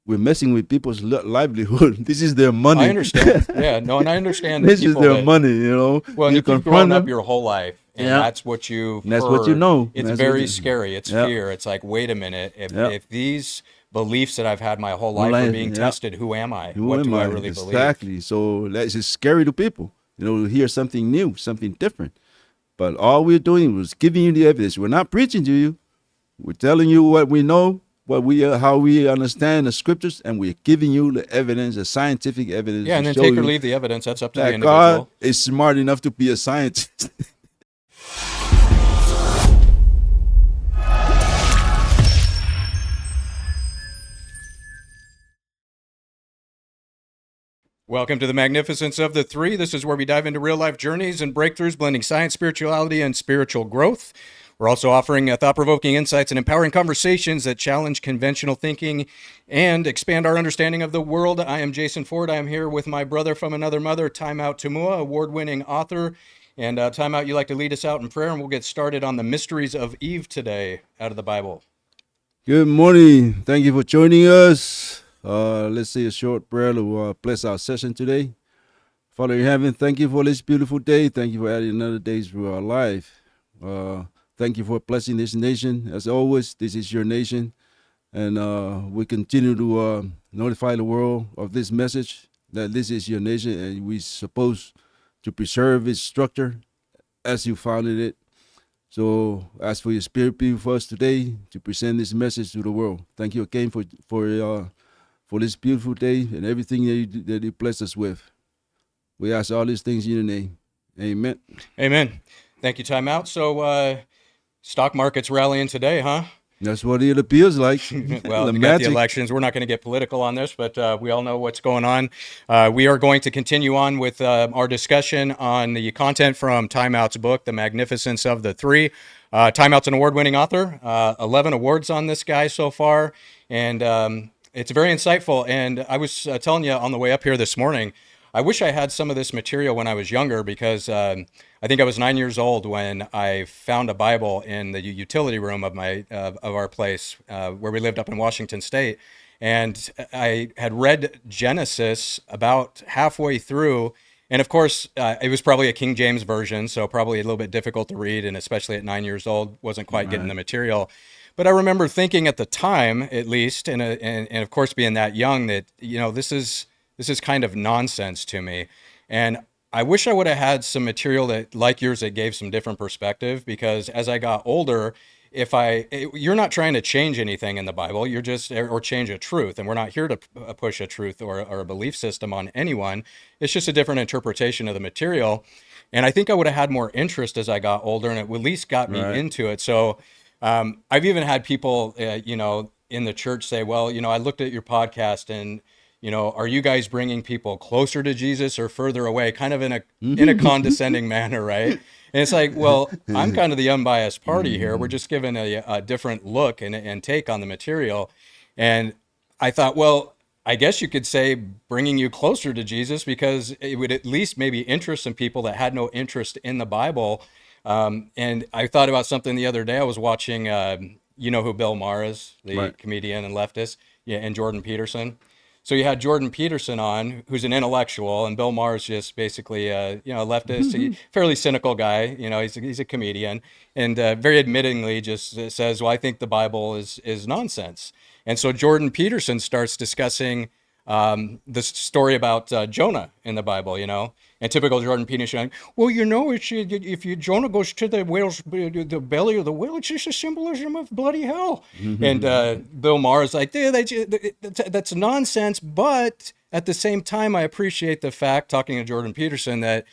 we're messing with people's livelihood. This is their money. I understand. Yeah, no, and I understand that This is people their that, money, you know. well, and You if you've grown confront up them. your whole life and Yeah. that's what you've That's heard, what you know. it's That's very what you, scary. It's yeah. fear. It's like, wait a minute, Yeah. if these beliefs that I've had my whole Well, life are like, being yeah. tested, who am I? Who What am do I I? really believe? Exactly. So that's just scary to people, you know, to hear something new, something different. But all we're doing was giving you the evidence. We're not preaching to you. We're telling you what we know, how we understand the scriptures, and we're giving you the evidence, the scientific evidence Yeah, to and then show take or you leave the evidence. That's up to the that God individual. is smart enough to be a scientist. Welcome to the Magnificence of the Three. This is where we dive into real-life journeys and breakthroughs, blending science, spirituality, and spiritual growth. We're also offering thought-provoking insights and empowering conversations that challenge conventional thinking and expand our understanding of the world. I am Jason Ford. I am here with my brother from another mother, Timeout Tumua, award-winning author. And Timeout, you like to lead us out in prayer, and we'll get started on the mysteries of Eve today out of the Bible. Good morning. Thank you for joining us. Let's say a short prayer to bless our session today. Father in heaven, thank you for this beautiful day. Thank you for adding another day to our life. Thank you for blessing this nation. As always, this is your nation. And we continue to notify the world of this message, that this is your nation and we're supposed to preserve its structure as you founded it. So ask for your spirit be with us today to present this message to the world. Thank you again for this beautiful day and everything that you bless us with. We ask all these things in your name. Amen. Amen. Thank you, Timeout. So stock market's rallying today, huh? That's what it appears like. Well, we got the elections. We're not going to get political on this, but we all know what's going on. We are going to continue on with our discussion on the content from Timeout's book, The Magnificence of the Three. Timeout's an award-winning author, 11 awards on this guy so far, and it's very insightful. And I was telling you on the way up here this morning, I wish I had some of this material when I was younger, because I think I was 9 years old when I found a Bible in the utility room of our place where we lived up in Washington State. And I had read Genesis about halfway through. And of course, it was probably a King James version, so probably a little bit difficult to read. And especially at 9 years old, wasn't quite getting the material. But I remember thinking at the time, at least, and of course being that young, that, you know, this is kind of nonsense to me. And I wish I would have had some material that, like yours, that gave some different perspective, because as I got older, you're not trying to change anything in the Bible, you're just, or change a truth. And we're not here to push a truth or a belief system on anyone. It's just a different interpretation of the material. And I think I would have had more interest as I got older, and it at least got me into it. So I've even had people, in the church say, well, I looked at your podcast and, are you guys bringing people closer to Jesus or further away? Kind of in a condescending manner, right? And it's like, well, I'm kind of the unbiased party here. We're just given a different look and take on the material. And I thought, well, I guess you could say bringing you closer to Jesus, because it would at least maybe interest some people that had no interest in the Bible. And I thought about something the other day. I was watching, you know who Bill Maher is, the comedian and leftist, and Jordan Peterson. So you had Jordan Peterson on, who's an intellectual, and Bill Maher is just basically a leftist, fairly cynical guy. He's a comedian, and very admittingly just says, "Well, I think the Bible is nonsense." And so Jordan Peterson starts discussing the story about Jonah in the Bible, and typical Jordan Peterson, well, if Jonah goes to the belly of the whale, it's just a symbolism of bloody hell. And Bill Maher is like, that's nonsense. But at the same time, I appreciate the fact, talking to Jordan Peterson, that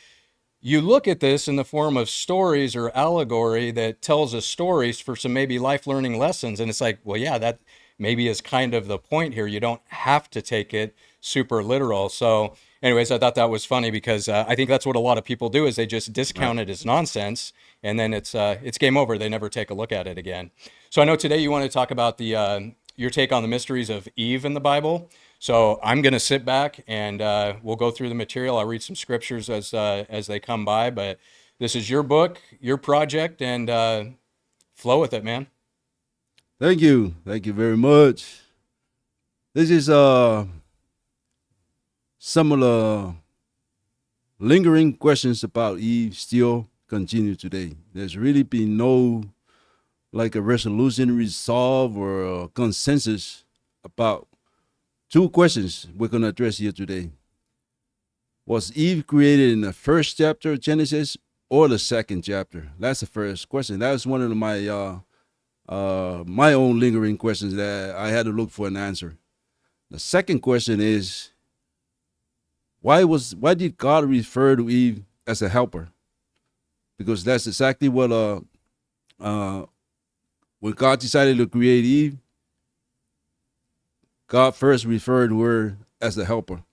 you look at this in the form of stories or allegory that tells us stories for some maybe life learning lessons. And it's like, well, yeah, that maybe is kind of the point here. You don't have to take it super literal. So anyways, I thought that was funny, because I think that's what a lot of people do, is they just discount it as nonsense, and then it's game over. They never take a look at it again. So I know today you want to talk about your take on the mysteries of Eve in the Bible. So I'm going to sit back and we'll go through the material. I'll read some scriptures as they come by, but this is your book, your project, and flow with it, man. Thank you. Thank you very much. This is some of the lingering questions about Eve still continue today. There's really been no like a resolution, resolve, or a consensus about two questions we're going to address here today. Was Eve created in the first chapter of Genesis or the second chapter? That's the first question. That was one of my own lingering questions that I had to look for an answer. The second question is, why did God refer to Eve as a helper? Because that's exactly what when God decided to create Eve, God first referred to her as a helper.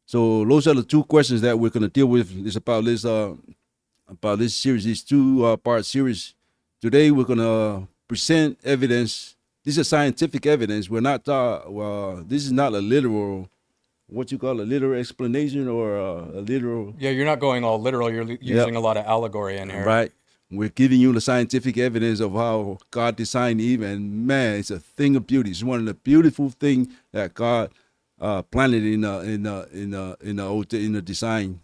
So those are the two questions that we're going to deal with. It's about this series, this two-part series. Today we're going to present evidence. This is scientific evidence. We're not. This is not a literal, what you call a literal explanation or a literal. Yeah, you're not going all literal. You're using a lot of allegory in here. Right. We're giving you the scientific evidence of how God designed Eve, and man, it's a thing of beauty. It's one of the beautiful things that God planted in the design,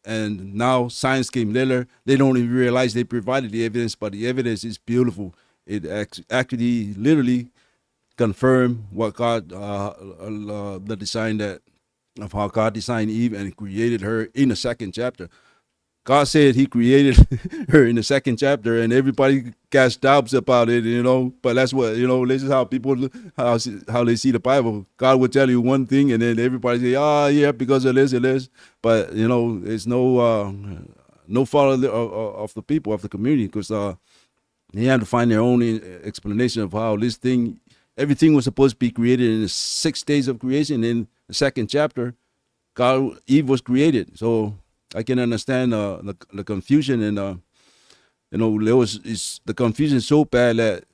and now science came later. They don't even realize they provided the evidence, but the evidence is beautiful. It actually literally confirmed what God the design that of how God designed Eve and created her in the second chapter. God said he created her in the second chapter, and everybody cast doubts about it, but that's what, this is how people, how they see the Bible. God will tell you one thing, and then everybody say, yeah, because of this and this. But, it's no fault of the people, of the community, because they have to find their own explanation of how this thing, everything was supposed to be created in the 6 days of creation. In the second chapter, Eve was created. So I can understand the confusion, and the confusion so bad that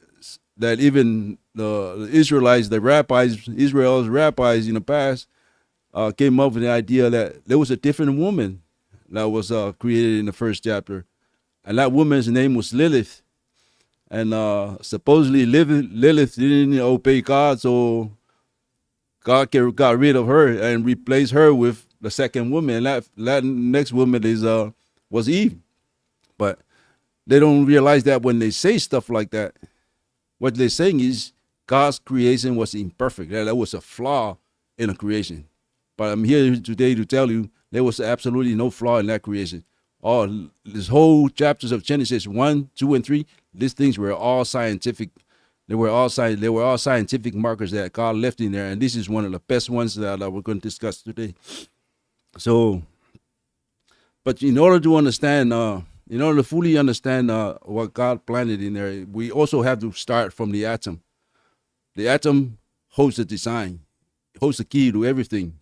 even the Israelites, Israel's rabbis in the past came up with the idea that there was a different woman that was created in the first chapter, and that woman's name was Lilith, and supposedly Lilith didn't obey God, so God got rid of her and replaced her with the second woman, and that next woman was Eve. But they don't realize that when they say stuff like that, what they're saying is God's creation was imperfect. That was a flaw in the creation. But I'm here today to tell you there was absolutely no flaw in that creation. All this whole chapters of Genesis 1, 2, and 3, these things were all scientific. They were all scientific markers that God left in there, and this is one of the best ones that we're going to discuss today. So, but in order to understand, in order to fully understand what God planted in there, we also have to start from the atom. The atom holds the design, holds the key to everything.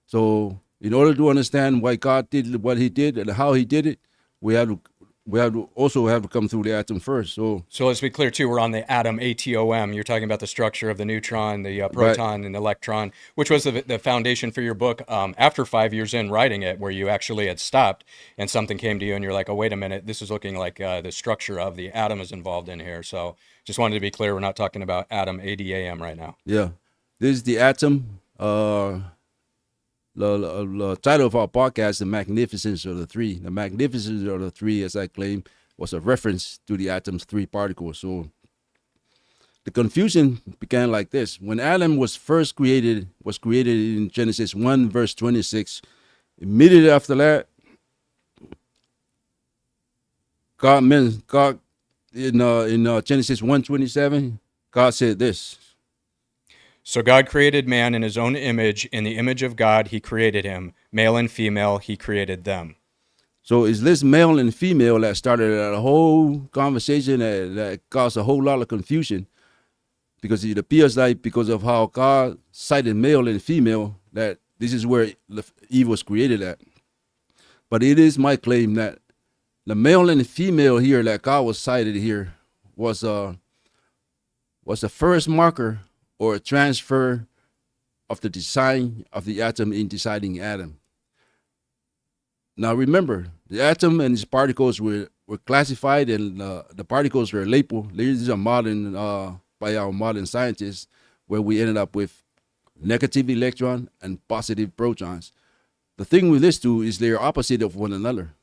So, in order to understand why God did what He did and how He did it, we have to also have to come through the atom first. So let's be clear too. We're on the atom, atom. You're talking about the structure of the neutron, the proton, and the electron, which was the foundation for your book. After 5 years in writing it, where you actually had stopped, and something came to you, and you're like, "Oh, wait a minute, this is looking like the structure of the atom is involved in here." So, just wanted to be clear, we're not talking about atom, ADAM, right now. Yeah, this is the atom. The title of our podcast, The Magnificence of the Three. The Magnificence of the Three, as I claim, was a reference to the atom's 3 particles. So the confusion began like this. When Adam was created in Genesis 1, verse 26, immediately after that, God in Genesis 1:27, God said this. So God created man in his own image. In the image of God, he created him. Male and female, he created them. So it's this male and female that started a whole conversation that caused a whole lot of confusion, because it appears like because of how God cited male and female, that this is where Eve was created at. But it is my claim that the male and female here that God was cited here was the first marker or a transfer of the design of the atom in deciding Adam. Now remember, the atom and its particles were classified, and the particles were labeled. These are modern, by our modern scientists, where we ended up with negative electron and positive protons. The thing with these two is they're opposite of one another.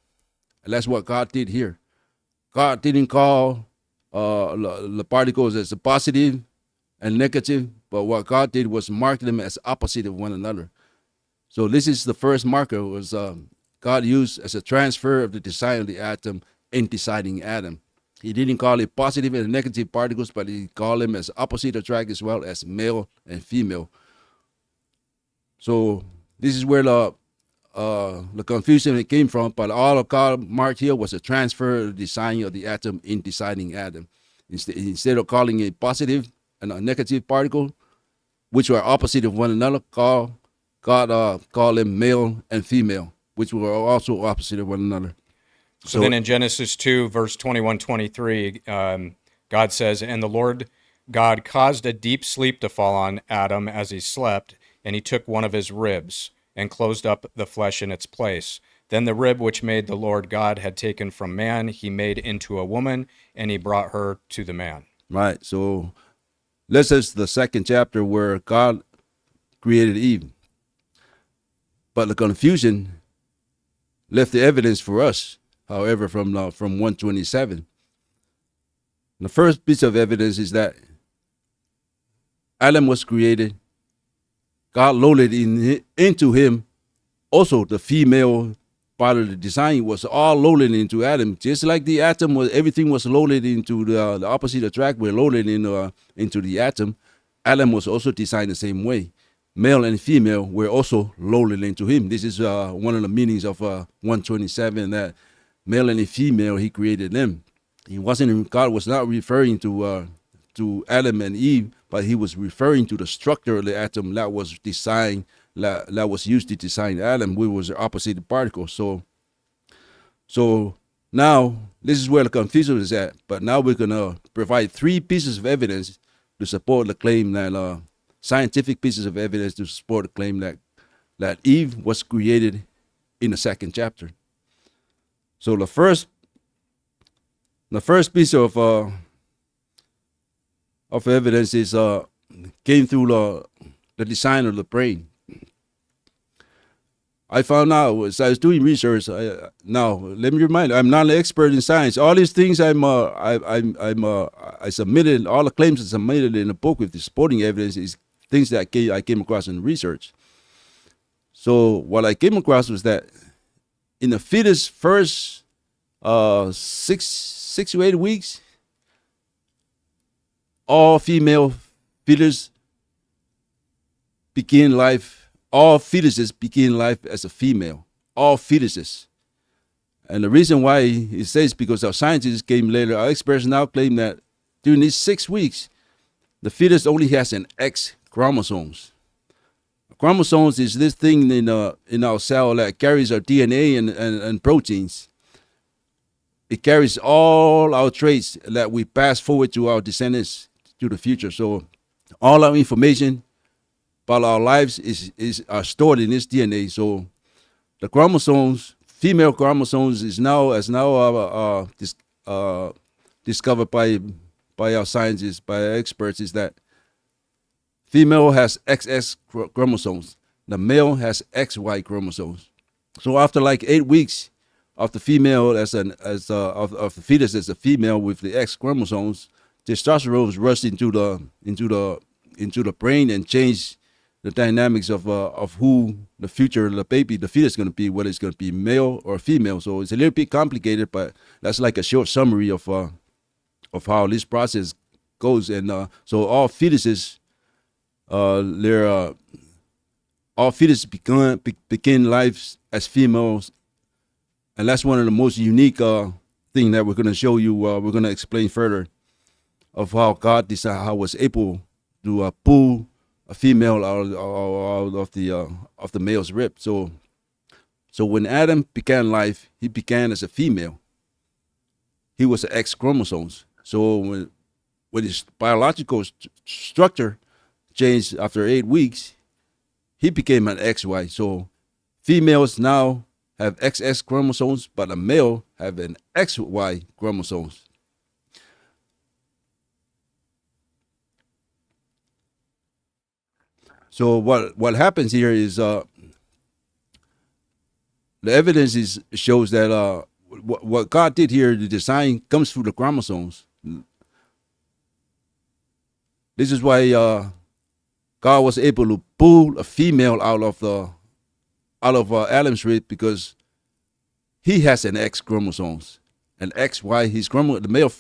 And that's what God did here. God didn't call the particles as a positive and negative, but what God did was mark them as opposite of one another. So this is the first marker was God used as a transfer of the design of the atom in deciding Adam. He didn't call it positive and negative particles, but he called them as opposite attract as well as male and female. So this is where the confusion it came from, but all of God marked here was a transfer of the design of the atom in deciding Adam. Instead of calling it positive and a negative particle, which were opposite of one another, God called them male and female, which were also opposite of one another. So then in Genesis 2, verse 21, 23, God says, "And the Lord God caused a deep sleep to fall on Adam as he slept, and he took one of his ribs and closed up the flesh in its place. Then the rib which made the Lord God had taken from man, he made into a woman, and he brought her to the man." Right. So this is the second chapter where God created Eve. But the confusion left the evidence for us, however, from 127. The first piece of evidence is that Adam was created. God loaded into him also the female part of the design was all loaded into Adam. Just like the atom was, everything was loaded into the opposite attract. We're loaded into the atom. Adam was also designed the same way. Male and female were also loaded into him. This is one of the meanings of 127, that male and female, he created them. God was not referring to Adam and Eve, but he was referring to the structure of the atom that was designed, that was used to design Adam, which was the opposite particle. So now this is where the confusion is at. But now we're gonna provide three pieces of evidence to support the claim that scientific pieces of evidence to support the claim that Eve was created in the second chapter. So the first piece of evidence is came through the design of the brain. I found out as I was doing research. Now let me remind you, I'm not an expert in science. All these things I submitted, all the claims I submitted in the book with the supporting evidence is things that I came across in research. So what I came across was that in the fetus first 6 to 8 weeks, all female fetus begin life. All fetuses begin life as a female. All fetuses. And the reason why it says because our scientists came later, our experts now claim that during these 6 weeks, the fetus only has an X chromosomes. Chromosomes is this thing in our cell that carries our DNA and proteins. It carries all our traits that we pass forward to our descendants to the future. So all our information about our lives are stored in this DNA. So the chromosomes, female chromosomes, is now discovered by our scientists, by our experts, is that female has XX chromosomes. The male has XY chromosomes. So after like 8 weeks of the female of the fetus as a female with the X chromosomes, testosterone is rushed into the brain and change the dynamics of who the future of the baby, the fetus, is going to be, whether it's going to be male or female. So it's a little bit complicated, but that's like a short summary of how this process goes. And so all fetuses, all fetuses begin lives as females, and that's one of the most unique thing that we're going to show you. We're going to explain further of how God decided, how was able to pull a female out of the male's rib. So when Adam began life, he began as a female. He was an X chromosomes. So when his biological structure changed after 8 weeks, he became an XY. So females now have XX chromosomes, but a male have an XY chromosomes. So what happens here is the evidence shows that what God did here, the design comes through the chromosomes. This is why God was able to pull a female out of Adam's rib, because he has an X chromosomes, an XY. The male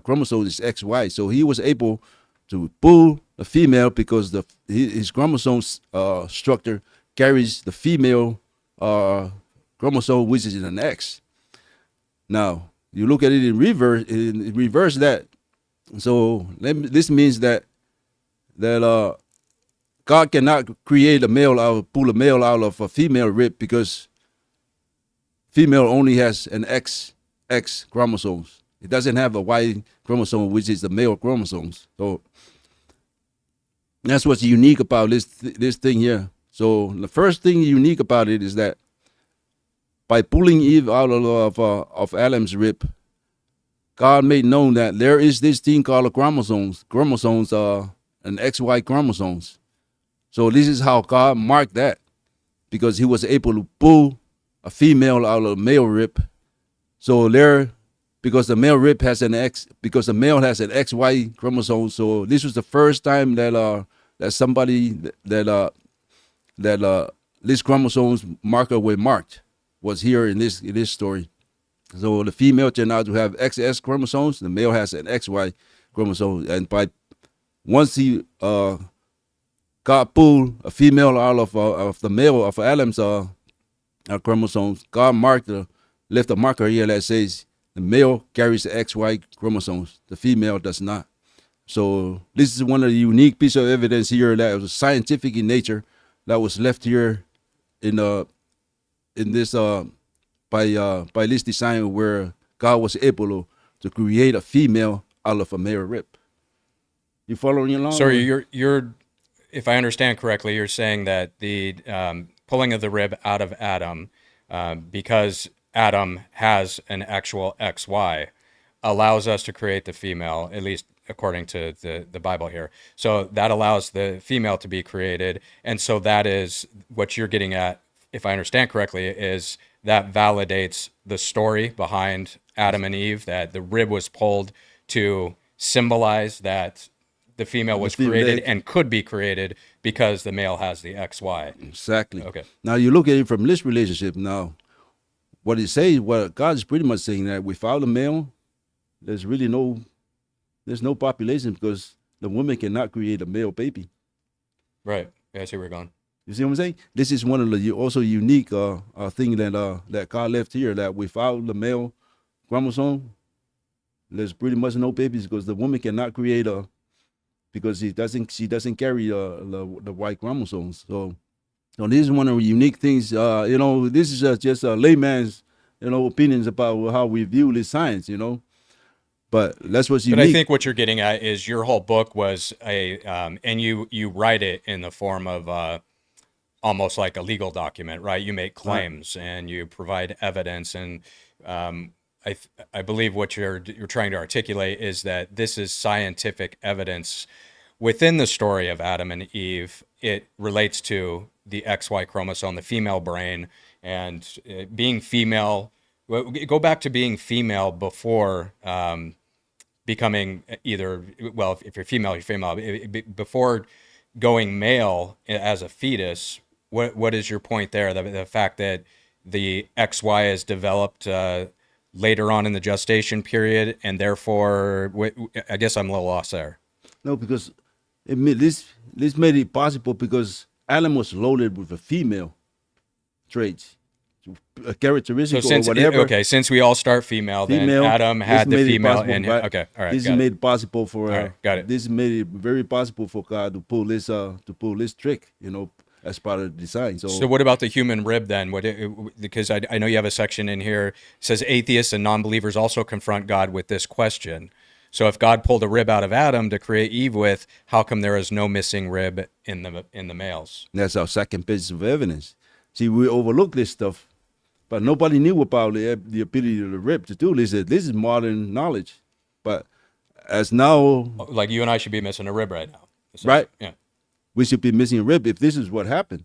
chromosome is XY, so he was able to pull a female because his chromosomes structure carries the female chromosome, which is an X. Now you look at it in reverse that. So this means that God cannot create pull a male out of a female rib, because female only has an X chromosomes. It doesn't have a Y chromosome, which is the male chromosomes. So that's what's unique about this thing here. So the first thing unique about it is that by pulling Eve out of Adam's rib, God made known that there is this thing called a chromosomes. Chromosomes are an XY chromosomes. So this is how God marked that, because he was able to pull a female out of a male rib. So because the male rib has an X, because the male has an XY chromosome. So this was the first time that somebody this chromosomes marker were marked, was here in this story. So the female turned out to have XX chromosomes. The male has an XY chromosome, and once he God pulled a female out of the male of Adam's chromosomes, God left a marker here that says the male carries the XY chromosomes, the female does not. So this is one of the unique pieces of evidence here that was scientific in nature, that was left here in this by this design, where God was able to create a female out of a male rib. You following along? So you're, if I understand correctly, you're saying that the pulling of the rib out of Adam, because Adam has an actual XY, allows us to create the female, at least according to the Bible here. So that allows the female to be created. And so that is what you're getting at, if I understand correctly, is that validates the story behind Adam and Eve, that the rib was pulled to symbolize that the female was created and could be created because the male has the XY. Exactly. Okay. Now you look at it from this relationship. Now, what God is pretty much saying that without a male, there's no population, because the woman cannot create a male baby. Right. Yeah, I see where you're going. You see what I'm saying? This is one of the also unique thing that God left here, that without the male chromosome, there's pretty much no babies, because the woman cannot create because she doesn't carry the Y chromosomes. So this is one of the unique things. This is just a layman's opinions about how we view this science. But that's what's unique. But I think what you're getting at is your whole book was and you write it in the form of almost like a legal document, right? You make claims and you provide evidence, and I believe what you're trying to articulate is that this is scientific evidence within the story of Adam and Eve. It relates to the XY chromosome, the female brain, and being female. Go back to being female before becoming either, well, if you're female, you're female. Before going male as a fetus, what is your point there? The fact that the XY is developed later on in the gestation period, and therefore, I guess I'm a little lost there. No, because this made it possible because Adam was loaded with a female traits, a characteristic, so since, or whatever. Okay, since we all start female, then Adam had the female in him. Okay, all right. This is made possible for. All right, got it. This made it very possible for God to pull this trick, as part of the design. So what about the human rib then? Because I know you have a section in here. It says atheists and non-believers also confront God with this question. So if God pulled a rib out of Adam to create Eve with, how come there is no missing rib in the males? That's our second piece of evidence. See, we overlook this stuff, but nobody knew about the ability of the rib to do this. This is modern knowledge. But as now, like you and I should be missing a rib right now. Right? Yeah. we should be missing a rib if this is what happened.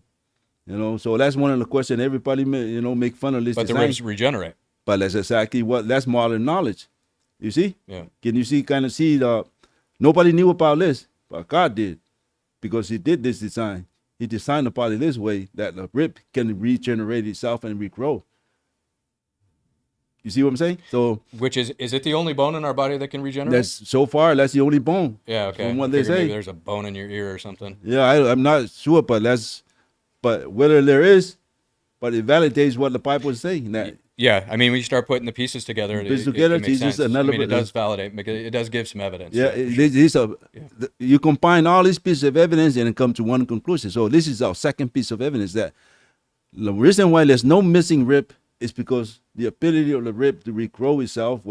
So that's one of the questions everybody make fun of this But design. the ribs regenerate. But that's exactly that's modern knowledge. You see? Yeah. Can you see nobody knew about this, but God did, because He did this design. He designed the body this way that the rib can regenerate itself and regrow. You see what I'm saying? So, which is it the only bone in our body that can regenerate? That's the only bone. Yeah, okay. From what I they figured say. maybe there's a bone in your ear or something. Yeah, I'm not sure, but whether there is, but it validates what the Bible is saying. That Yeah, I mean, when you start putting the pieces together, it makes it's sense. just another. I mean, it does validate. It does give some evidence. Yeah, you combine all these pieces of evidence and come to one conclusion. So this is our second piece of evidence, that the reason why there's no missing rib is because the ability of the rib to regrow itself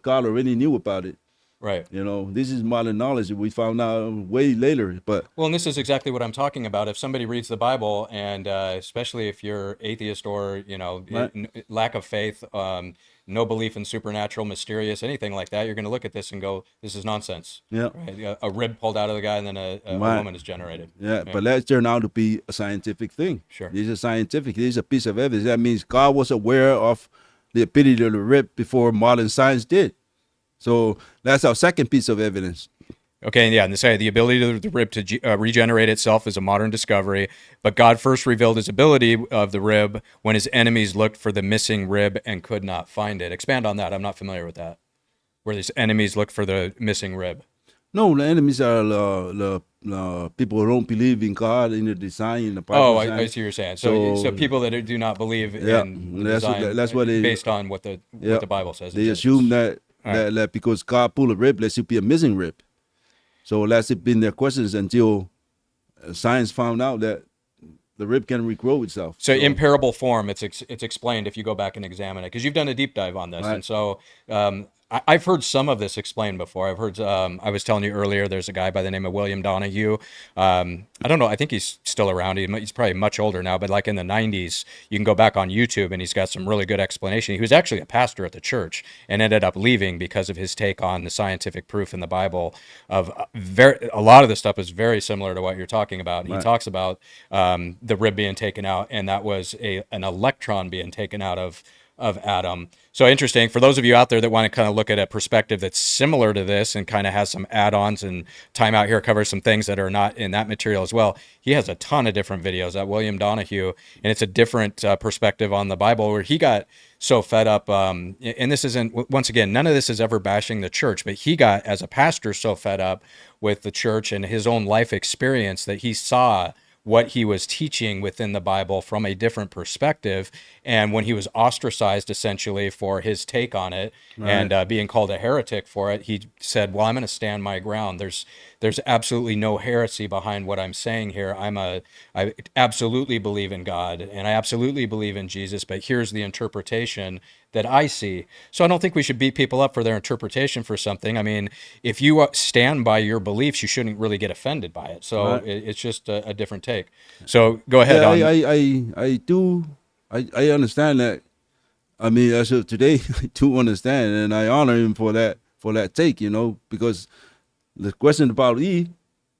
God already knew about it. Right. This is modern knowledge that we found out way later. But and this is exactly what I'm talking about. If somebody reads the Bible, and especially if you're atheist or right. lack of faith, no belief in supernatural, mysterious, anything like that, you're going to look at this and go, "This is nonsense." Yeah. Right? A rib pulled out of the guy, and then a right. woman is generated. Yeah, but that turned out to be a scientific thing. Sure. This is scientific. This is a piece of evidence. That means God was aware of the ability of the rib before modern science did. So that's our second piece of evidence. Okay, yeah, and they say the ability of the rib to regenerate itself is a modern discovery, but God first revealed His ability of the rib when His enemies looked for the missing rib and could not find it. Expand on that. I'm not familiar with that. Where His enemies look for the missing rib. No, the enemies are the people who don't believe in God, in the design, in the Bible. Oh, I see what you're saying. So people that do not believe in the design, that's what they, based on what the Bible says. They assume that because God pulled a rib, there should be a missing rib. So that's been their questions until science found out that the rib can regrow itself. So in parable form, it's explained if you go back and examine it, because you've done a deep dive on this, right. And so I've heard some of this explained before. I've heard, I was telling you earlier, there's a guy by the name of William Donahue. I don't know, I think he's still around. He's probably much older now, but like in the 90s, you can go back on YouTube and he's got some really good explanation. He was actually a pastor at the church and ended up leaving because of his take on the scientific proof in the Bible of a lot of the stuff is very similar to what you're talking about. And right. He talks about the rib being taken out, and that was an electron being taken out of Adam. So interesting for those of you out there that want to kind of look at a perspective that's similar to this and kind of has some add-ons, and Time Out here covers some things that are not in that material as well. He has a ton of different videos at William Donahue, and it's a different perspective on the Bible, where he got so fed up. And this isn't, once again, none of this is ever bashing the church, but he got, as a pastor, so fed up with the church and his own life experience that he saw what he was teaching within the Bible from a different perspective. And when he was ostracized essentially for his take on it, right. And being called a heretic for it, he said, well, I'm going to stand my ground. There's absolutely no heresy behind what I'm saying here. I absolutely believe in God, and I absolutely believe in Jesus, but here's the interpretation that I see. So I don't think we should beat people up for their interpretation for something. I mean, if you stand by your beliefs, you shouldn't really get offended by it. So right. It's just a different take. So go ahead. I understand that. I mean, as of today, I do understand, and I honor him for that take, because the question about Eve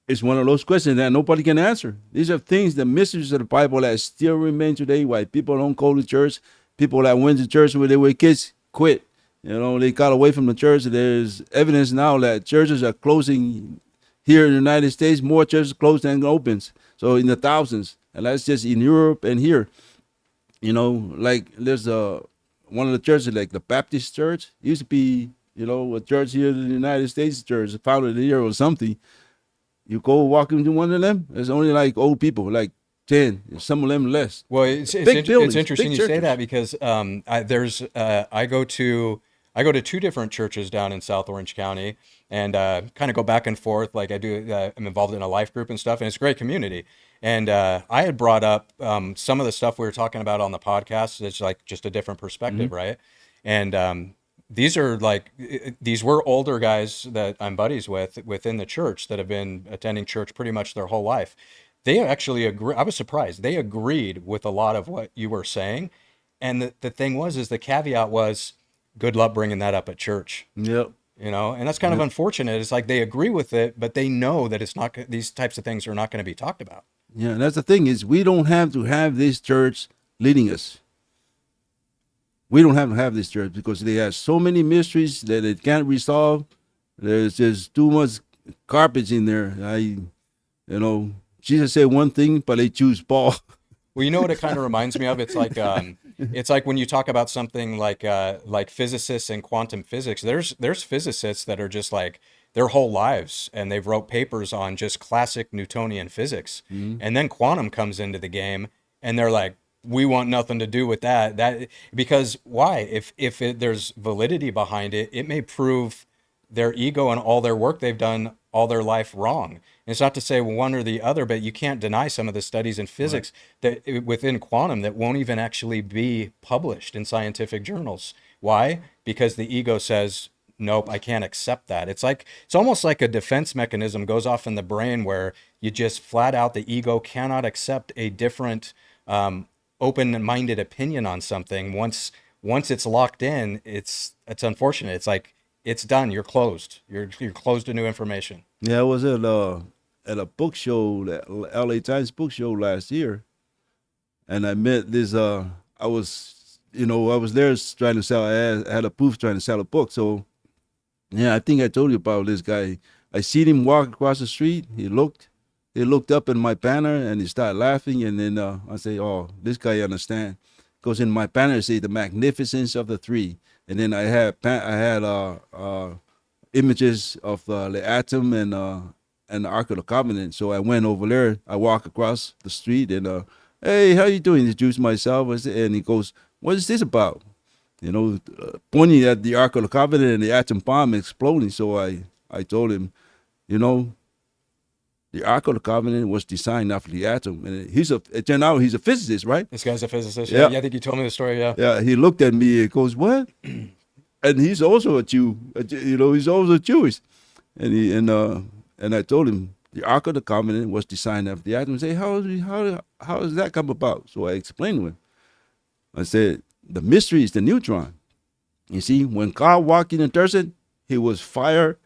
is one of those questions that nobody can answer. These are things, the mysteries of the Bible that still remain today, why people don't go to church. People that went to church when they were kids quit. They got away from the church. There's evidence now that churches are closing here in the United States. More churches close than opens. So in the thousands. And that's just in Europe and here. Like there's one of the churches, like the Baptist church, used to be, a church here in the United States church, founded here or something. You go walk into one of them, there's only like old people, like 10, some of them less. Well, it's interesting you say that, because I go to two different churches down in South Orange County, and kind of go back and forth. Like I'm involved in a life group and stuff, and it's a great community. And I had brought up some of the stuff we were talking about on the podcast. It's like just a different perspective, mm-hmm. right? And these were older guys that I'm buddies with within the church that have been attending church pretty much their whole life. They actually agree. I was surprised. They agreed with a lot of what you were saying. And the thing is the caveat was, good luck bringing that up at church. Yep. And that's kind of unfortunate. It's like they agree with it, but they know that it's not, these types of things are not going to be talked about. Yeah, and that's the thing is we don't have to have this church leading us. We don't have to have this church because they have so many mysteries that it can't resolve. There's just too much garbage in there. Jesus said one thing, but they choose Paul. Well, you know what it kind of reminds me of? It's like when you talk about something like physicists and quantum physics. There's physicists that are just like their whole lives, and they've wrote papers on just classic Newtonian physics, and then quantum comes into the game, and they're like, we want nothing to do with that. Because why? If there's validity behind it, it may prove their ego and all their work they've done all their life wrong. And it's not to say one or the other, but you can't deny some of the studies in physics that within quantum that won't even actually be published in scientific journals. Why? Because the ego says, nope, I can't accept that. It's almost like a defense mechanism goes off in the brain where you just flat out, the ego cannot accept a different open-minded opinion on something. Once it's locked in, it's unfortunate. It's like, it's done. You're closed. You're closed to new information. Yeah, I was at a book show, the LA Times book show last year, and I met this. I was there trying to sell. I had a booth trying to sell a book. So, yeah, I think I told you about this guy. I seen him walk across the street. He looked up at my banner and he started laughing. And then I say, "Oh, this guy understand." Because in my banner it say the magnificence of the three. And then I had images of the atom and the Ark of the Covenant. So I went over there. I walk across the street and hey, how you doing? Introduce myself. And he goes, what is this about? Pointing at the Ark of the Covenant and the atom bomb exploding. So I told him, the Ark of the Covenant was designed after the atom, and it turned out he's a physicist, right? This guy's a physicist. Yeah, I think you told me the story. Yeah. Yeah, he looked at me and goes, "What?" And he's also a Jew. He's also Jewish, and I told him the Ark of the Covenant was designed after the atom. He said, how does that come about? So I explained to him. I said, the mystery is the neutron. You see, when God walked in the desert, he was fire,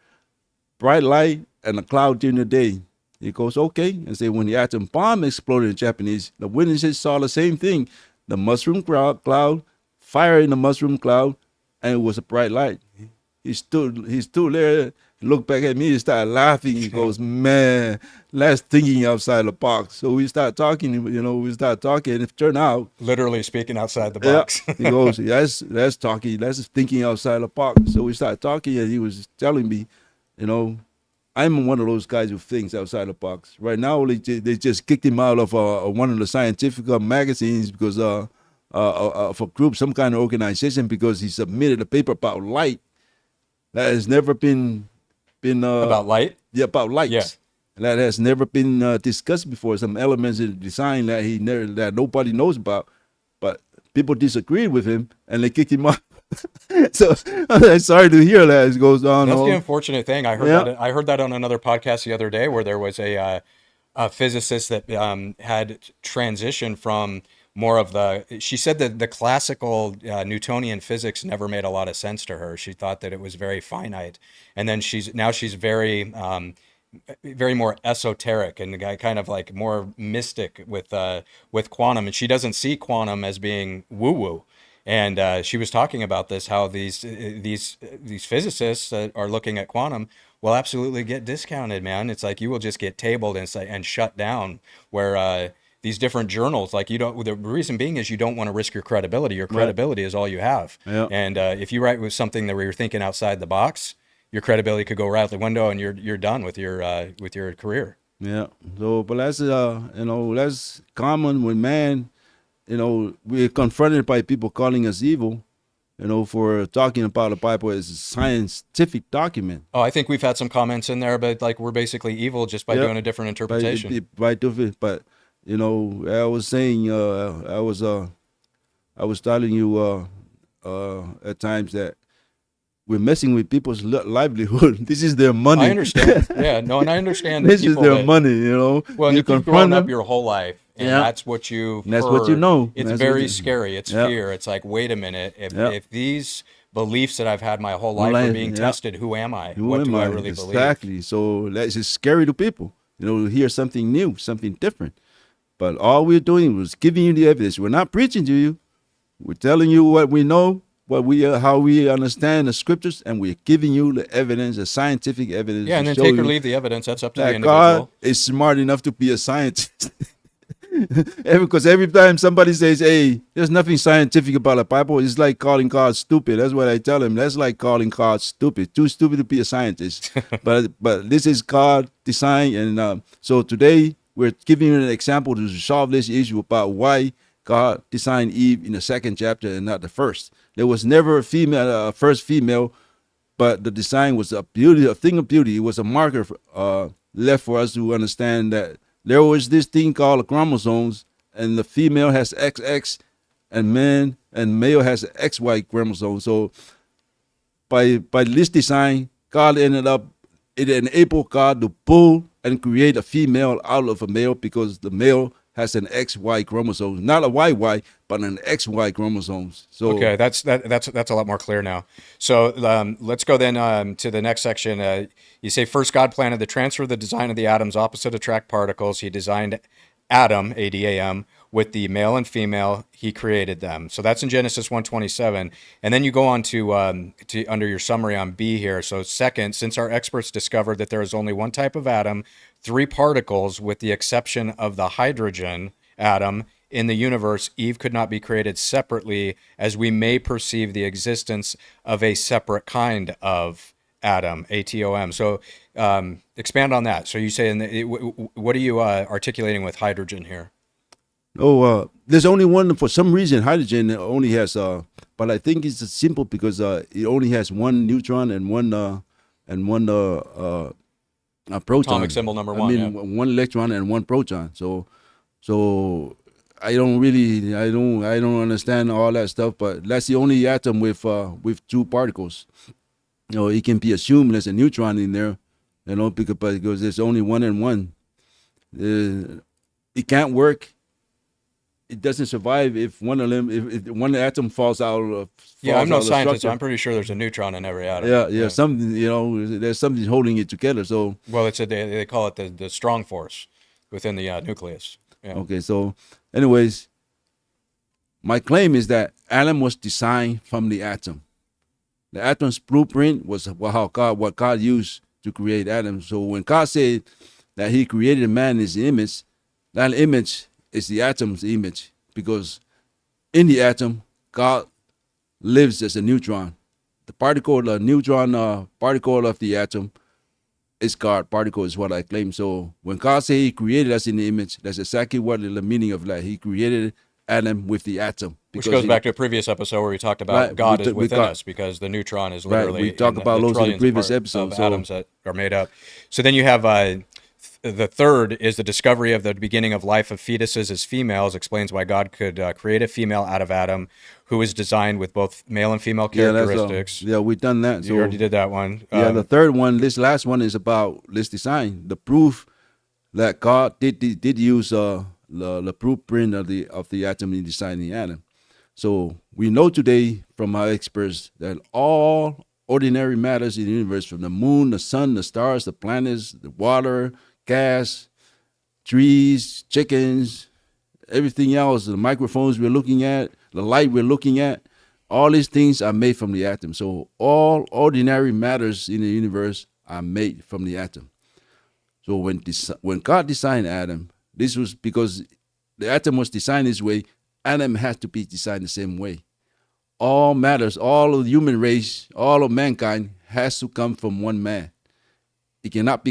bright light, and a cloud during the day. He goes, okay. And say, when the atom bomb exploded in Japanese, the witnesses saw the same thing. The mushroom cloud, fire in the mushroom cloud, and it was a bright light. He stood there, looked back at me, and started laughing. He goes, man, that's thinking outside the box. So we start talking, and it turned out. Literally speaking outside the box. Yeah. He goes, that's talking, that's thinking outside the box. So we started talking, and he was telling me, I'm one of those guys who thinks outside the box. Right now, they just kicked him out of one of the scientific magazines because of a group, some kind of organization, because he submitted a paper about light that has never been about light. Yeah, about light. Yeah, that has never been discussed before. Some elements in the design that nobody knows about, but people disagreed with him and they kicked him out. So I'm sorry to hear that. It goes on. That's the unfortunate thing. I heard that on another podcast the other day, where there was a physicist that had transitioned from more of she said that the classical Newtonian physics never made a lot of sense to her. She thought that it was very finite, and then she's very very more esoteric and kind of like more mystic with quantum, and she doesn't see quantum as being woo woo. And she was talking about this, how these physicists that are looking at quantum will absolutely get discounted, man. It's like you will just get tabled and shut down. Where these different journals, like the reason being is you don't want to risk your credibility. Your credibility is all you have. Yeah. And if you write with something that where you're thinking outside the box, your credibility could go right out the window, and you're done with your career. Yeah. So, but that's that's common when man. We're confronted by people calling us evil, for talking about the Bible as a scientific document. Oh, I think we've had some comments in there, but like we're basically evil just by doing a different interpretation. But I was saying, I was telling you at times that we're messing with people's livelihood. This is their money. I understand. Yeah, no, and I understand. This is their money, Well, you've grown up your whole life, and that's what you've heard. What you know. It's very scary. It's fear. It's like, wait a minute. If these beliefs that I've had my whole My life are life, being yeah. tested. Who am I? Who What am do I I? really believe? Exactly. So that's just scary to people, to hear something new, something different. But all we're doing was giving you the evidence. We're not preaching to you. We're telling you what we know, how we understand the scriptures, and we're giving you the evidence, the scientific evidence Yeah, to and then show take or you leave the evidence. That's up to the that God individual. is smart enough to be a scientist. Because every time somebody says, "Hey, there's nothing scientific about the Bible," it's like calling God stupid. That's what I tell him. That's like calling God stupid. Too stupid to be a scientist. but this is God design, and so today we're giving you an example to solve this issue about why God designed Eve in the second chapter and not the first. There was never a female, first female, but the design was a thing of beauty. It was a marker left for us to understand that there was this thing called chromosomes, and the female has XX, and male has XY chromosome. So by this design, it enabled God to pull and create a female out of a male because the male has an XY chromosome, not a YY, but an XY chromosomes. So Okay, that's a lot more clear now. So let's go then to the next section. You say first God planted the transfer of the design of the atoms opposite attract particles. He designed Adam, Adam, with the male and female. He created them. So that's in Genesis 1:27. And then you go on to under your summary on B here. So second, since our experts discovered that there is only one type of atom, three particles, with the exception of the hydrogen atom in the universe, Eve could not be created separately, as we may perceive the existence of a separate kind of atom, atom. So expand on that. So you say, what are you articulating with hydrogen here? there's only one. For some reason, hydrogen only has, but I think it's simple because it only has one neutron and one a proton. Atomic symbol number I one. mean, Yeah. one electron and one proton. So I don't understand all that stuff. But that's the only atom with two particles. It can be assumed there's a neutron in there, because there's only one and one. It can't work. It doesn't survive if one of them, if one atom falls out of. Yeah, I'm no scientist, so structure. I'm pretty sure there's a neutron in every atom. Yeah, something, there's something holding it together. So Well, they call it the strong force within the nucleus. Yeah. okay, so anyways, my claim is that Adam was designed from the atom. The atom's blueprint was what God used to create Adam. So when God said that He created man in His image, that image is the atom's image, because in the atom, God lives as a neutron. The neutron particle of the atom is God. Particle is what I claim. So when God said He created us in the image, that's exactly what the meaning of that. He created Adam with the atom. Which goes back to a previous episode where we talked about God is within us, because the neutron is literally we talked about those in the previous episode. Of atoms that are made up. So then you have the third is the discovery of the beginning of life of fetuses as females, explains why God could create a female out of Adam who is designed with both male and female characteristics. Yeah, we've done that. You already did that one. The third one, this last one, is about this design, the proof that God did use the blueprint of the atom in designing Adam. So we know today from our experts that all ordinary matters in the universe, from the moon, the sun, the stars, the planets, the water, gas, trees, chickens, everything else, the microphones we're looking at, the light we're looking at, all these things are made from the atom. So all ordinary matters in the universe are made from the atom. So when God designed Adam, this was because the atom was designed this way. Adam has to be designed the same way. All matters, all of the human race, all of mankind has to come from one man. It cannot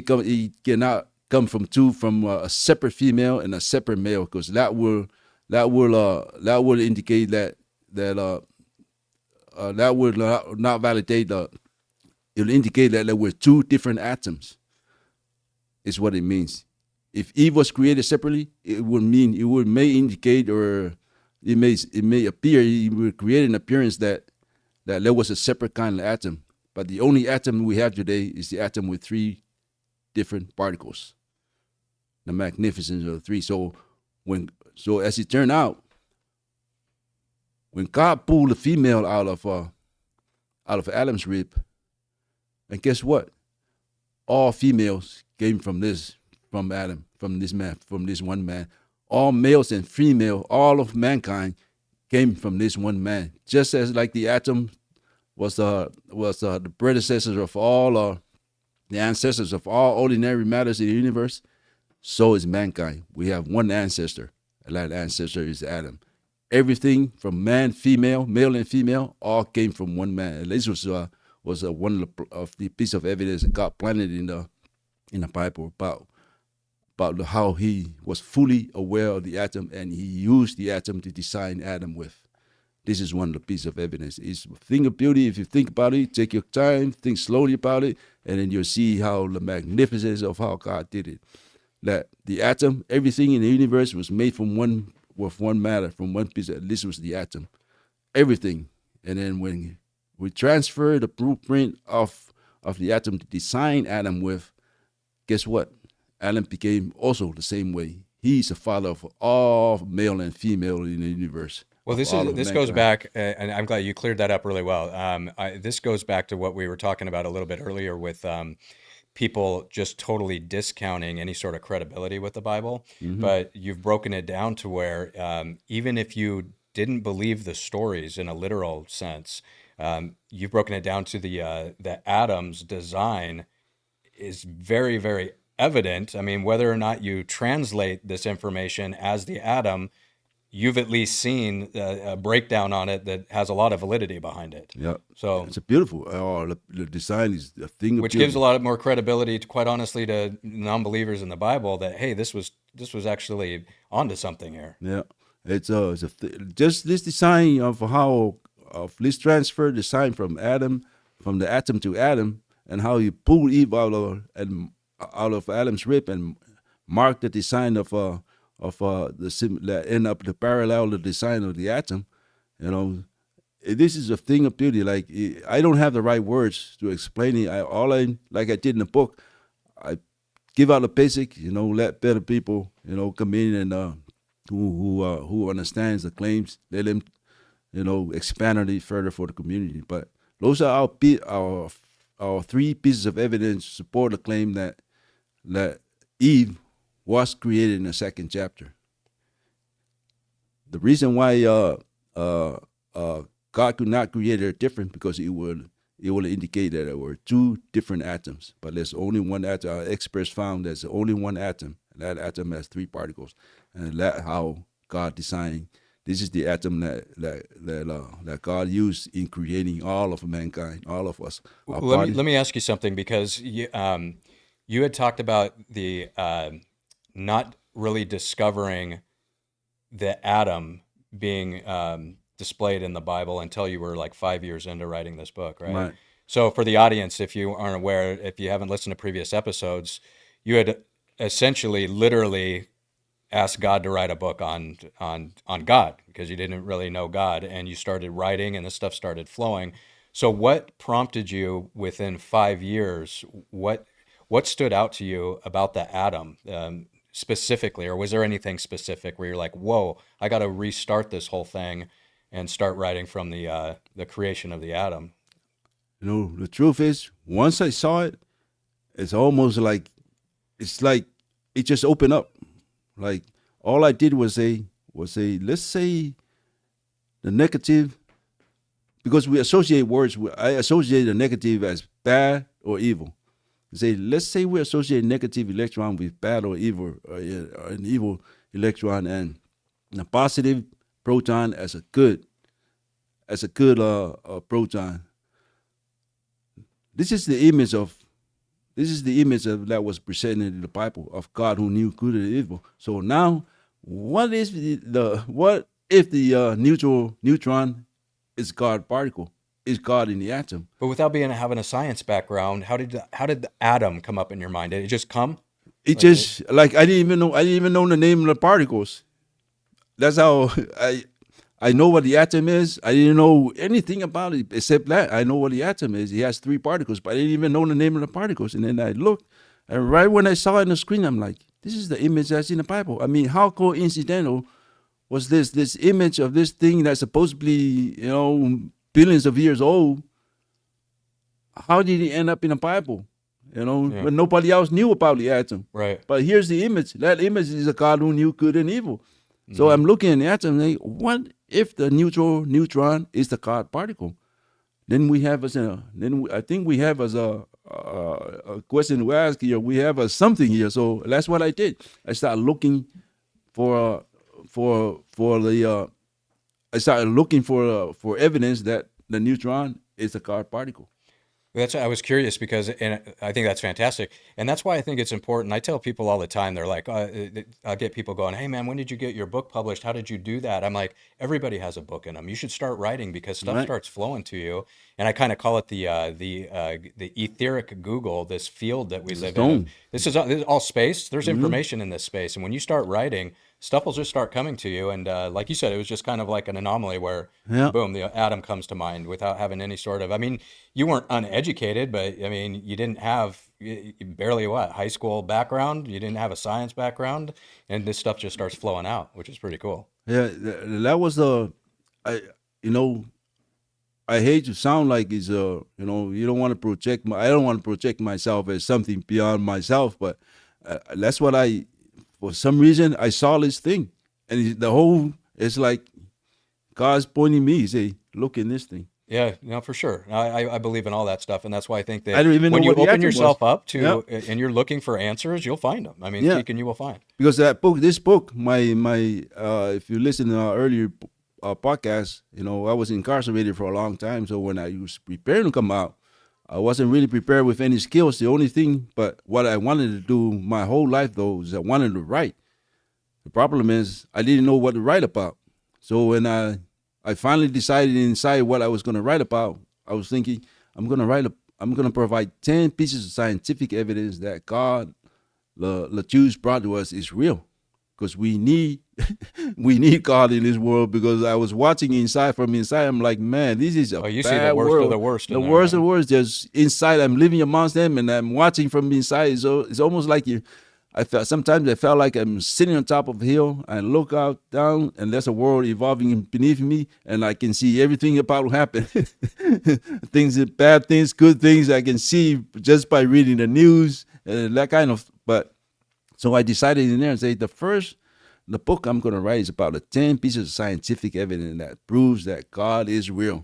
come from a separate female and a separate male, because that will indicate that would not validate it'll indicate that there were two different atoms. Is what it means. If Eve was created separately, it may indicate, or it may appear, it would create an appearance that there was a separate kind of atom. But the only atom we have today is the atom with three different particles. The magnificence of the three. So as it turned out, when God pulled the female out of out of Adam's rib. And guess what? All females came from Adam, from this one man. All males and female, all of mankind came from this one man. Just as like the atom was the predecessor of all the ancestors of all ordinary matters in the universe, so is mankind. We have one ancestor, and that ancestor is Adam. Everything from man, female, male and female, all came from one man. And this was one of the piece of evidence that God planted in the Bible about how he was fully aware of the atom, and he used the atom to design Adam with. This is one of the pieces of evidence. It's a thing of beauty. If you think about it, take your time, think slowly about it, and then you'll see how the magnificence of how God did it. That the atom, everything in the universe was made from one matter, from one piece. This was the atom, everything. And then when we transfer the blueprint of the atom to design Adam with, guess what? Adam became also the same way. He's the father of all male and female in the universe. Well, this goes back, and I'm glad you cleared that up really well. This goes back to what we were talking about a little bit earlier with people just totally discounting any sort of credibility with the Bible. Mm-hmm. But you've broken it down to where even if you didn't believe the stories in a literal sense, you've broken it down to the Adam's design is very, very evident. I mean, whether or not you translate this information as the Adam, you've at least seen a breakdown on it that has a lot of validity behind it. Yeah. So it's a beautiful. The design is a thing. Which gives a lot more credibility, quite honestly, to non-believers in the Bible that, hey, this was actually onto something here. Yeah. It's just this design of this transfer design from the atom to Adam, and how you pull Eve out of Adam's rib and mark the design of the parallel the design of the atom. This is a thing of beauty. Like, I don't have the right words to explain it. Like I did in the book, I give out the basic. Let better people come in and who understands the claims. Let them expand on it further for the community. But those are our three pieces of evidence to support the claim that Eve was created in the second chapter. The reason why God could not create her different, because it will indicate that there were two different atoms, but there's only one atom. Our experts found there's only one atom, and that atom has three particles, and that's how God designed. This is the atom that God used in creating all of mankind, all of us. Let me ask you something, because you had talked about the not really discovering the atom being displayed in the Bible until you were like 5 years into writing this book, right? Right. So for the audience, if you aren't aware, if you haven't listened to previous episodes, you had essentially literally asked God to write a book on God, because you didn't really know God, and you started writing and this stuff started flowing. So what prompted you within 5 years? What stood out to you about the atom specifically, or was there anything specific where you're like, whoa, I got to restart this whole thing and start writing from the creation of the atom? The truth is, once I saw it, it's almost like it just opened up. Like, all I did was say, let's say the negative, because we associate words. I associate the negative as bad or evil. Let's say we associate negative electron with bad or evil, or an evil electron, and a positive proton as a good proton. This is the image that was presented in the Bible of God who knew good and evil. So now, what if the neutron is God particle? Is God in the atom? But without having a science background, how did the atom come up in your mind? Did it just come? I didn't even know the name of the particles. That's how I know what the atom is. I didn't know anything about it except that I know what the atom is. It has three particles, but I didn't even know the name of the particles. And then I looked, and right when I saw it on the screen, I'm like, this is the image that's in the Bible. I mean, how coincidental was this image of this thing that's supposed to be, billions of years old, how did he end up in the Bible? Yeah. When nobody else knew about the atom. Right. But here's the image. That image is a God who knew good and evil. So I'm looking at the atom and say, what if the neutron is the God particle? Then we have I think we have as a question to ask here. We have something here. So that's what I did. I started looking for the. I started looking for evidence that the neutron is a God particle. I was curious because, and I think that's fantastic, and that's why I think it's important. I tell people all the time, they're like, I'll get people going, "Hey man, when did you get your book published? How did you do that?" I'm like, everybody has a book in them. You should start writing because stuff Right. starts flowing to you. And I kind of call it the etheric Google, this field that we live in. Stone. This is all space. There's information in this space, and when you start writing, stuff will just start coming to you. And like you said, it was just kind of like an anomaly where, Yeah. boom, the atom comes to mind without having any sort of. I mean, you weren't uneducated, but I mean, you didn't have barely high school background. You didn't have a science background, and this stuff just starts flowing out, which is pretty cool. Yeah, that was I you know I hate to sound like it's you don't want to project I don't want to project myself as something beyond myself, but that's what for some reason I saw this thing, and it's like God's pointing me. He say, look in this thing. Yeah, no, for sure. I believe in all that stuff, and that's why I think that I don't even when know you what the open atom yourself was. up to and you're looking for answers, you'll find them. I mean, Yeah. seek and you will find. Because this book, my if you listen to our earlier podcast, I was incarcerated for a long time. So when I was preparing to come out, I wasn't really prepared with any skills. The only thing, but what I wanted to do my whole life though, is I wanted to write. The problem is I didn't know what to write about. So when I finally decided inside what I was going to write about, I was thinking I'm going to provide 10 pieces of scientific evidence that God, the Jews brought to us, is real, because we need God in this world. Because I was watching from inside, I'm like, man, this is You see bad the worst world. of the worst. The worst of the worst. Just inside, I'm living amongst them, and I'm watching from inside. So it's almost like I felt like I'm sitting on top of a hill and look out down, and there's a world evolving beneath me, and I can see everything about to happen. Bad things, good things, I can see just by reading the news and that kind of. But so I decided in there and say the book I'm going to write is about the 10 pieces of scientific evidence that proves that God is real.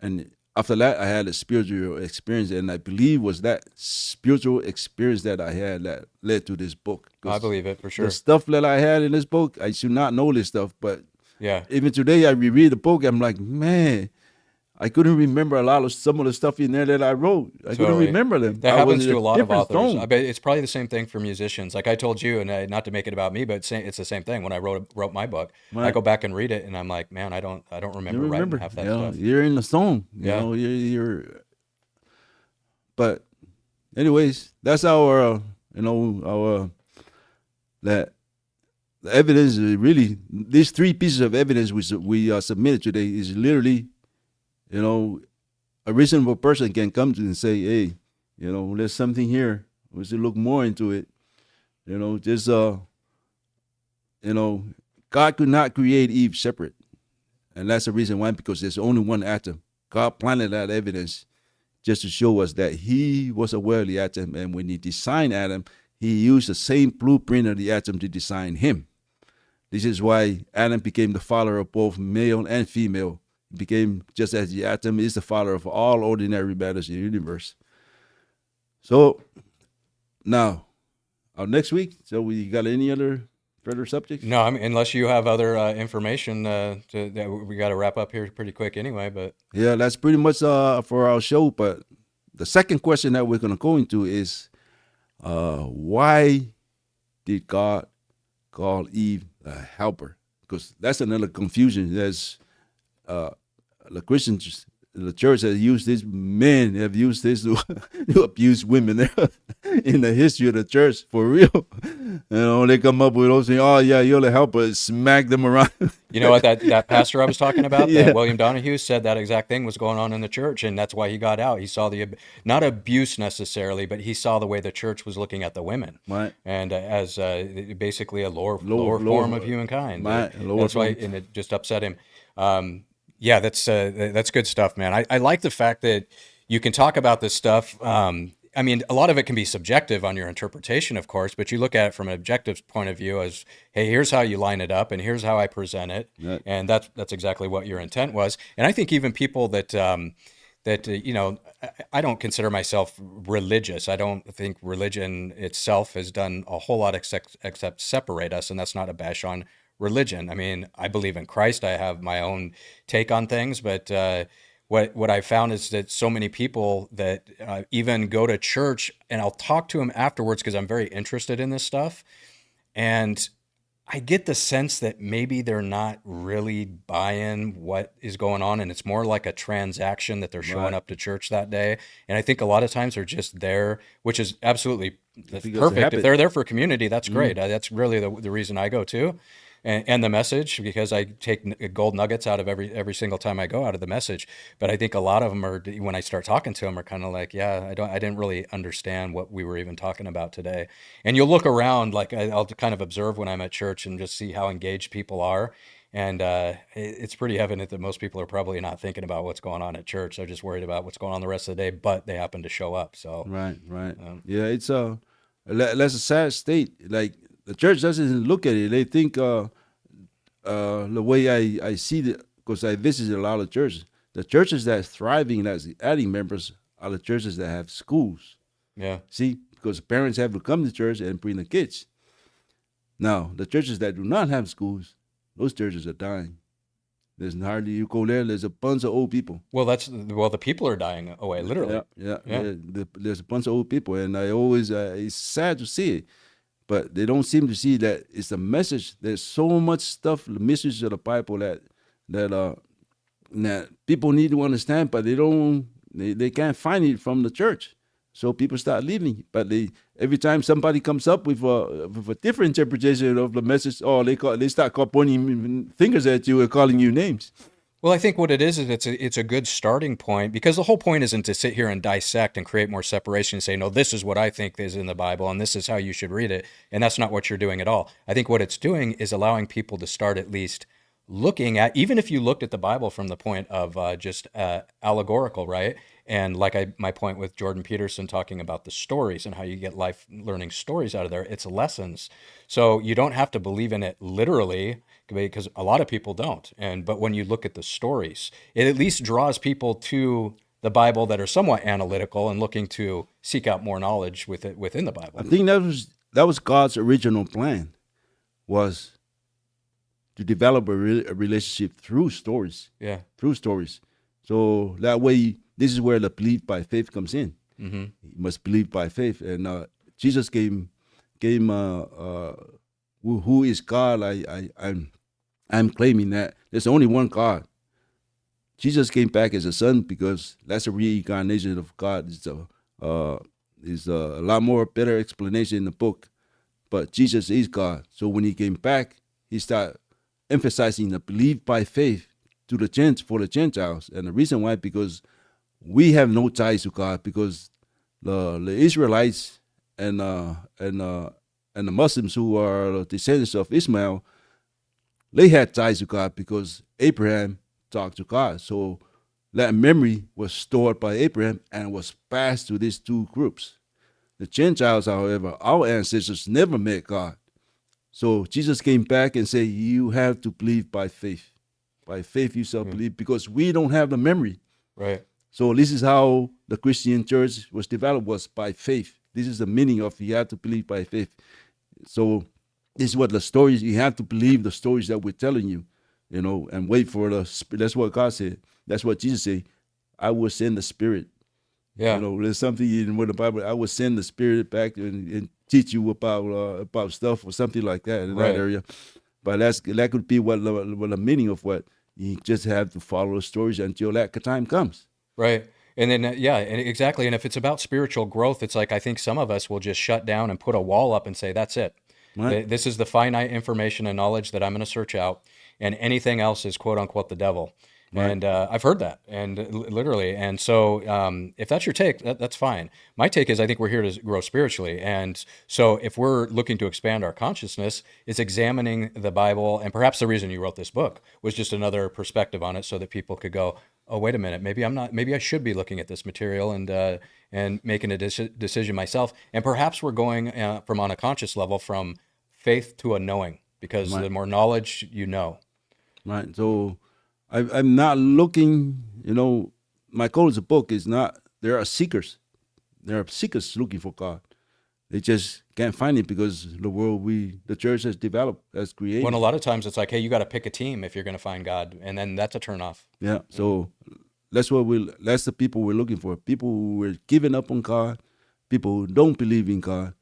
And after that, I had a spiritual experience, and I believe was that spiritual experience that I had that led to this book. I believe it for sure. The stuff that I had in this book, I should not know this stuff, but Yeah. even today I reread the book, I'm like, man, I couldn't remember some of the stuff in there that I wrote. I couldn't Totally. remember them. That I was happens in to a lot of different authors. zone. I bet it's probably the same thing for musicians. Like I told you, and not to make it about me, but it's the same thing. When I wrote my book, I Right. go back and read it, and I'm like, man, I don't remember You remember? writing half that You know, stuff. you're in the zone. Yeah. But anyways, that's our that the evidence is really, these 3 pieces of evidence which we submitted today is literally, a reasonable person can come to and say, hey, there's something here. We should look more into it. God could not create Eve separate. And that's the reason why, because there's only one atom. God planted that evidence just to show us that he was aware of the atom. And when he designed Adam, he used the same blueprint of the atom to design him. This is why Adam became the father of both male and female. He became, just as the atom is the father of all ordinary matters in the universe. So now, our next week, so we got any other further subjects? No, I mean, unless you have other information that we got to wrap up here pretty quick anyway. But Yeah, that's pretty much for our show. But the second question that we're going to go into is, why did God call Eve a helper? Because that's another confusion. There's the Christians, the church has used this, men have used this to abuse women in the history of the church, for real. They come up with those things, oh yeah, you're the helper, smack them around. you know what, that pastor I was talking about, Yeah. that William Donahue, said that exact thing was going on in the church, and that's why he got out. He saw not abuse necessarily, but he saw the way the church was looking at the women, Right. and as basically a lower form of humankind. Right, lower That's why, form. and it just upset him. Yeah, that's good stuff, man. I like the fact that you can talk about this stuff. I mean, a lot of it can be subjective on your interpretation, of course, but you look at it from an objective point of view as, hey, here's how you line it up, and here's how I present it, Right. and that's exactly what your intent was. And I think even people I don't consider myself religious. I don't think religion itself has done a whole lot except separate us, and that's not a bash on religion. I mean, I believe in Christ. I have my own take on things, but what I found is that so many people that even go to church, and I'll talk to them afterwards because I'm very interested in this stuff, and I get the sense that maybe they're not really buying what is going on, and it's more like a transaction that they're showing Right. up to church that day. And I think a lot of times they're just there, which is absolutely I that's think it's a perfect. If habit. they're there for community, that's Mm. great. That's really the reason I go too. And the message, because I take gold nuggets out of every single time I go out of the message. But I think a lot of them are, when I start talking to them, are kind of like, yeah, I didn't really understand what we were even talking about today. And you'll look around, like I'll kind of observe when I'm at church and just see how engaged people are. And it's pretty evident that most people are probably not thinking about what's going on at church. They're just worried about what's going on the rest of the day, but they happen to show up. So, Right, right. um, Yeah, it's that's a sad state. Like the church doesn't look at it. They think the way I see it, because I visit a lot of churches. The churches that's thriving, that's adding members, are the churches that have schools. yeah. See, because parents have to come to church and bring the kids. Now, the churches that do not have schools, those churches are dying. There's hardly, you go there, there's a bunch of old people. Well, the people are dying away, literally. Yeah. Yeah. There's a bunch of old people, and I always, it's sad to see it, but they don't seem to see that it's a message. There's so much stuff, the mysteries of the Bible that people need to understand, but they can't find it from the church. So people start leaving. But every time somebody comes up with a different interpretation of the message, they start pointing fingers at you and calling you names. Well, I think what it is it's a good starting point, because the whole point isn't to sit here and dissect and create more separation and say, no, this is what I think is in the Bible and this is how you should read it. And that's not what you're doing at all. I think what it's doing is allowing people to start at least looking at, even if you looked at the Bible from the point of just allegorical, right? And like my point with Jordan Peterson talking about the stories and how you get life learning stories out of there, it's lessons. So you don't have to believe in it literally, because a lot of people don't. But when you look at the stories, it at least draws people to the Bible that are somewhat analytical and looking to seek out more knowledge within the Bible. I think that was God's original plan, was to develop a relationship through stories. Yeah. Through stories. So that way, this is where the belief by faith comes in. Mm-hmm. You must believe by faith. And Jesus came who is God. I'm claiming that there's only one God. Jesus came back as a son because that's a reincarnation of God. It's a lot more better explanation in the book. But Jesus is God. So when he came back, he started emphasizing the belief by faith for the Gentiles. And the reason why, because we have no ties to God, because the Israelites and the Muslims who are the descendants of Ishmael, they had ties to God because Abraham talked to God. So that memory was stored by Abraham and was passed to these two groups. The Gentiles, however, our ancestors never met God. So Jesus came back and said, you have to believe by faith. By faith you shall believe, because we don't have the memory. Right. So this is how the Christian church was developed, was by faith. This is the meaning of you have to believe by faith. So this is what the stories, you have to believe the stories that we're telling you, and wait for the Spirit. That's what God said. That's what Jesus said. I will send the Spirit. Yeah. There's something in the Bible, I will send the Spirit back and teach you about stuff or something like that in Right. that area. But that could be what the meaning of what you just have to follow the stories until that time comes. Right. And then, yeah, and exactly. And if it's about spiritual growth, it's like, I think some of us will just shut down and put a wall up and say, that's it. Right. This is the finite information and knowledge that I'm going to search out. And anything else is quote unquote the devil. Right. And I've heard that, and literally. And so if that's your take, that's fine. My take is I think we're here to grow spiritually. And so if we're looking to expand our consciousness, it's examining the Bible. And perhaps the reason you wrote this book was just another perspective on it so that people could go, oh, wait a minute, maybe I should be looking at this material and making a decision myself. And perhaps we're going from on a conscious level from faith to a knowing, because Right. the more knowledge you know. Right. So I'm not looking, my goal as a book is not, there are seekers. There are seekers looking for God. They just can't find it because the church has developed, has created. When a lot of times it's like, hey, you got to pick a team if you're going to find God. And then that's a turnoff. Yeah. So that's the people we're looking for. People who are giving up on God, people who don't believe in God.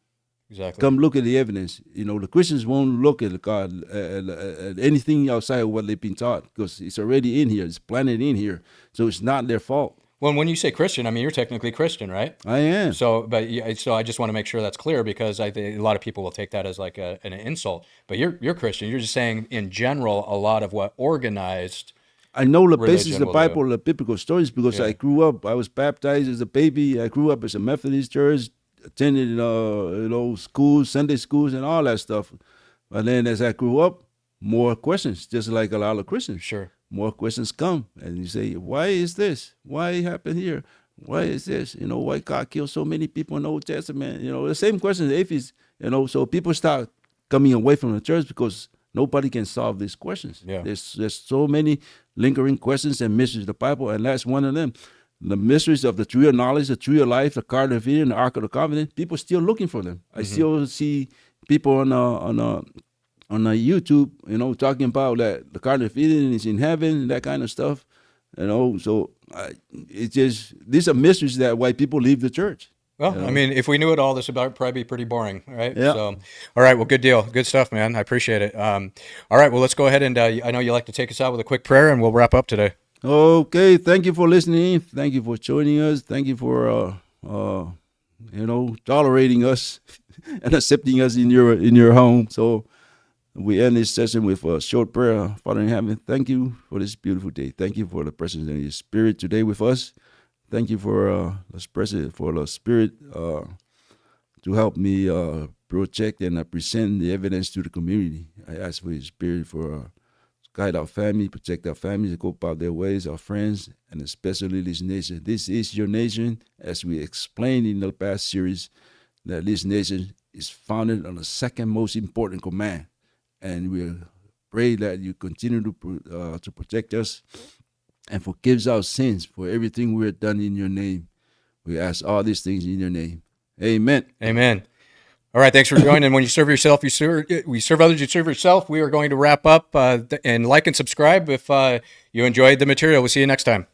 Exactly. Come look at the evidence. The Christians won't look at God, at anything outside of what they've been taught, because it's already in here. It's planted in here. So it's not their fault. Well, when you say Christian, I mean, you're technically Christian, right? I am. So I just want to make sure that's clear, because I think a lot of people will take that as like an insult. But you're Christian. You're just saying in general, a lot of what organized. I know the basis religion of the will Bible, the biblical stories, because I grew up. I was baptized as a baby. I grew up as a Methodist church, attended schools, Sunday schools, and all that stuff. But then as I grew up, more questions, just like a lot of Christians. Sure. More questions come, and you say, why is this? Why it happened here? Why is this? Why God killed so many people in the Old Testament? The same questions atheists, so people start coming away from the church because nobody can solve these questions. Yeah. There's so many lingering questions and mysteries of the Bible, and that's one of them. The mysteries of the tree of knowledge, the tree of life, the Garden of Eden, the Ark of the Covenant. People still looking for them. I still see people on YouTube, talking about that the Garden of Eden is in heaven, that kind of stuff, So it's just, these are mysteries that why people leave the church. Well, I mean, if we knew it all, this would probably be pretty boring, right? Yeah. So, all right, well, good deal. Good stuff, man. I appreciate it. All right, well, let's go ahead and I know you like to take us out with a quick prayer, and we'll wrap up today. Okay, thank you for listening. Thank you for joining us. Thank you for tolerating us and accepting us in your home. So we end this session with a short prayer. Father in heaven, thank you for this beautiful day. Thank you for the presence of your Spirit today with us. Thank you for the Spirit to help me project and present the evidence to the community. I ask for your Spirit for guide our family, protect our families, go about their ways, our friends, and especially this nation. This is your nation, as we explained in the past series, that this nation is founded on the second most important command. And we pray that you continue to protect us and forgives our sins for everything we have done in your name. We ask all these things in your name. Amen. Amen. All right, thanks for joining. When you serve yourself, we serve others, you serve yourself. We are going to wrap up and like and subscribe if you enjoyed the material. We'll see you next time.